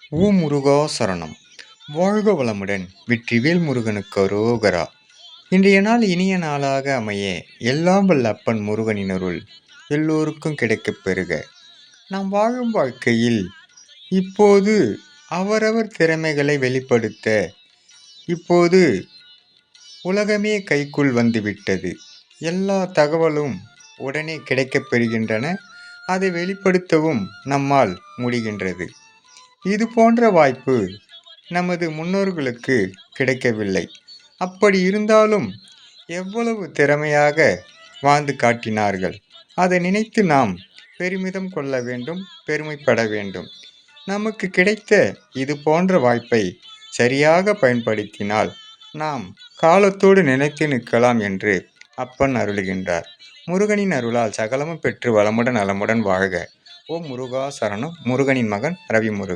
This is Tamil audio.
ஓ முருகா சரணம். வாழ்க வளமுடன். வெற்றிவேல் முருகனுக்கு அரோகரா. இன்றைய நாள் இனிய நாளாக அமைய எல்லாம் வல்ல அப்பன் முருகனின் அருள் எல்லோருக்கும் கிடைக்கப் பெறுக. நாம் வாழும் வாழ்க்கையில் இப்போது அவரவர் திறமைகளை வெளிப்படுத்த இப்போது உலகமே கைக்குள் வந்துவிட்டது. எல்லா தகவலும் உடனே கிடைக்கப் பெறுகின்றன. அதை வெளிப்படுத்தவும் நம்மால் முடிகின்றது. இது போன்ற வாய்ப்பு நமது முன்னோர்களுக்கு கிடைக்கவில்லை. அப்படி இருந்தாலும் எவ்வளவு திறமையாக வாழ்ந்து காட்டினார்கள். அதை நினைத்து நாம் பெருமிதம் கொள்ள வேண்டும், பெருமைப்பட வேண்டும். நமக்கு கிடைத்த இது போன்ற வாய்ப்பை சரியாக பயன்படுத்தினால் நாம் காலத்தோடு நிலைத்து நிற்கலாம் என்று அப்பன் அருளுகின்றார். முருகனின் அருளால் சகலமும் பெற்று வளமுடன் நலமுடன் வாழ்க. ஓம் முருகா சரணம். முருகனின் மகன் ரவி முருகன்.